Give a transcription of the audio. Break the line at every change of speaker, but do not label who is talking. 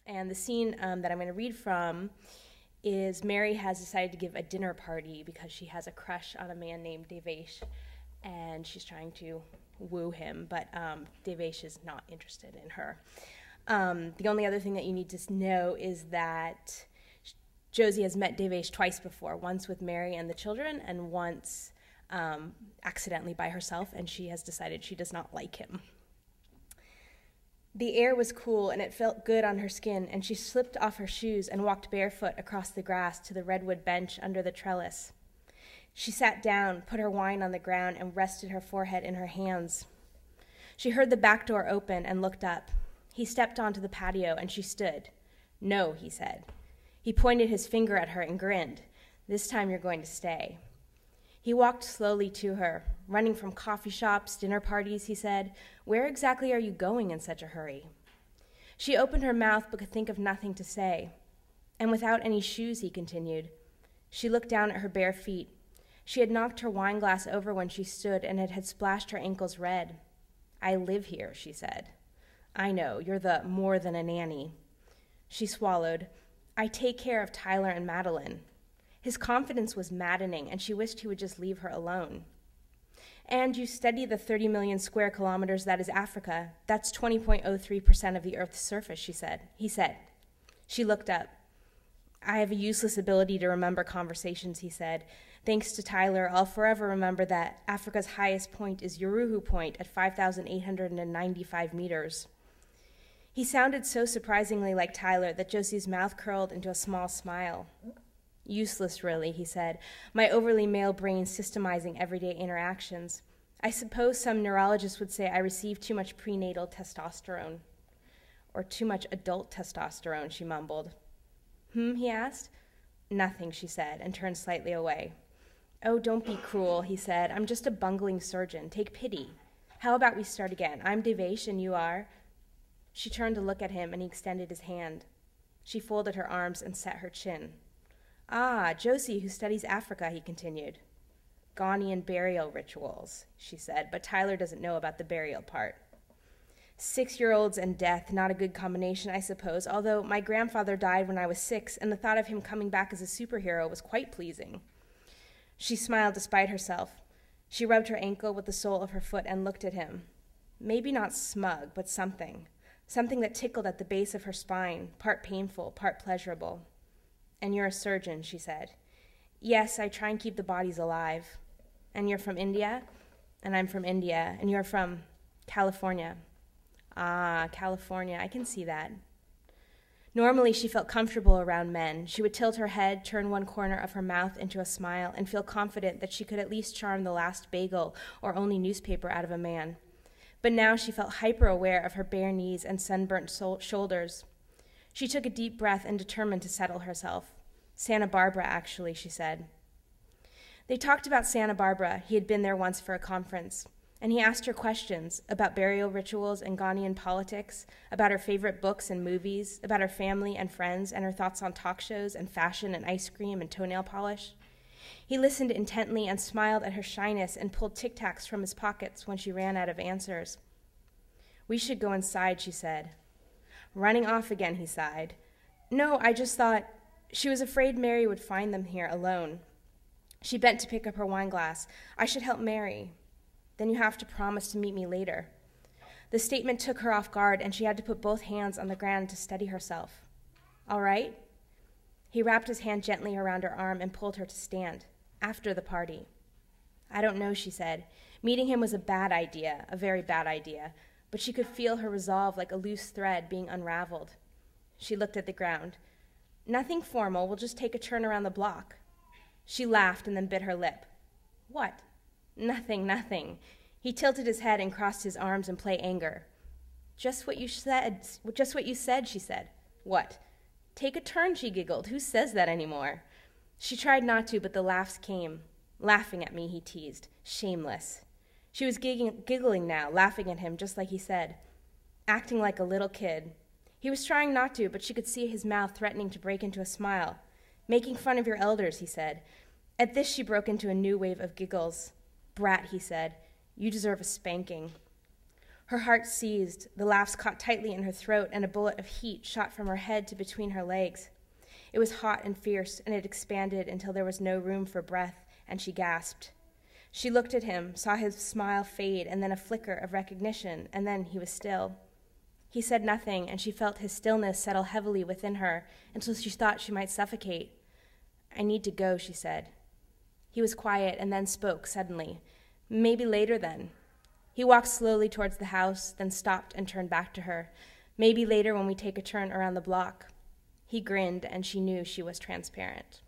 And the scene that I'm going to read from is Mary has decided to give a dinner party because she has a crush on a man named Devesh, and she's trying to woo him, but Devesh is not interested in her. The only other thing that you need to know is that Josie has met Devesh twice before, once with Mary and the children, and once accidentally by herself, and she has decided she does not like him. The air was cool, and it felt good on her skin, and she slipped off her shoes and walked barefoot across the grass to the redwood bench under the trellis. She sat down, put her wine on the ground, and rested her forehead in her hands. She heard the back door open and looked up. He stepped onto the patio, and she stood. "No," he said. He pointed his finger at her and grinned. "This time you're going to stay." He walked slowly to her. "Running from coffee shops, dinner parties," he said. "Where exactly are you going in such a hurry?" She opened her mouth but could think of nothing to say. "And without any shoes," he continued. She looked down at her bare feet. She had knocked her wine glass over when she stood, and it had splashed her ankles red. "I live here," she said. "I know, you're the more than a nanny." She swallowed. "I take care of Tyler and Madeline." His confidence was maddening, and she wished he would just leave her alone. "And you study the 30 million square kilometers that is Africa. That's 20.03% of the Earth's surface," he said. She looked up. "I have a useless ability to remember conversations," he said. "Thanks to Tyler, I'll forever remember that Africa's highest point is Uruhu Point at 5,895 meters. He sounded so surprisingly like Tyler that Josie's mouth curled into a small smile. "Useless, really," he said. "My overly male brain systemizing everyday interactions. I suppose some neurologists would say I receive too much prenatal testosterone." "Or too much adult testosterone," she mumbled. He asked. "Nothing," she said, and turned slightly away. "Oh, don't be cruel," he said. "I'm just a bungling surgeon. Take pity. How about we start again? I'm Devesh and you are—" She turned to look at him, and he extended his hand. She folded her arms and set her chin. "Ah, Josie, who studies Africa," he continued. "Ghanaian burial rituals," she said, "but Tyler doesn't know about the burial part." 6-year-olds and death, not a good combination, I suppose, although my grandfather died when I was 6, and the thought of him coming back as a superhero was quite pleasing. She smiled despite herself. She rubbed her ankle with the sole of her foot and looked at him. Maybe not smug, but something that tickled at the base of her spine, part painful, part pleasurable. "And you're a surgeon," she said. "Yes, I try and keep the bodies alive." "And you're from India?" "And I'm from India. And you're from California." "Ah, California, I can see that." Normally, she felt comfortable around men. She would tilt her head, turn one corner of her mouth into a smile, and feel confident that she could at least charm the last bagel or only newspaper out of a man. But now she felt hyper-aware of her bare knees and sunburnt shoulders. She took a deep breath and determined to settle herself. "Santa Barbara, actually," she said. They talked about Santa Barbara. He had been there once for a conference. And he asked her questions about burial rituals and Ghanaian politics, about her favorite books and movies, about her family and friends, and her thoughts on talk shows and fashion and ice cream and toenail polish. He listened intently and smiled at her shyness and pulled Tic Tacs from his pockets when she ran out of answers. "We should go inside," she said. "Running off again," he sighed. "No, I just thought—" She was afraid Mary would find them here alone. She bent to pick up her wine glass. "I should help Mary." "Then you have to promise to meet me later." The statement took her off guard, and she had to put both hands on the ground to steady herself. "All right?" He wrapped his hand gently around her arm and pulled her to stand. "After the party." "I don't know," she said. Meeting him was a bad idea, a very bad idea, but she could feel her resolve like a loose thread being unraveled. She looked at the ground. "Nothing formal, we'll just take a turn around the block." She laughed and then bit her lip. "What?" Nothing. He tilted his head and crossed his arms in play anger. Just what you said, she said. "What?" "Take a turn," she giggled. "Who says that anymore?" She tried not to, but the laughs came. "Laughing at me," he teased. "Shameless." She was giggling now, laughing at him just like he said, acting like a little kid. He was trying not to, but she could see his mouth threatening to break into a smile. "Making fun of your elders," he said. At this, she broke into a new wave of giggles. "Brat," he said. "You deserve a spanking." Her heart seized, the laughs caught tightly in her throat, and a bullet of heat shot from her head to between her legs. It was hot and fierce, and it expanded until there was no room for breath, and she gasped. She looked at him, saw his smile fade, and then a flicker of recognition, and then he was still. He said nothing, and she felt his stillness settle heavily within her until she thought she might suffocate. "I need to go," she said. He was quiet and then spoke suddenly. "Maybe later then." He walked slowly towards the house, then stopped and turned back to her. "Maybe later when we take a turn around the block." He grinned, and she knew she was transparent.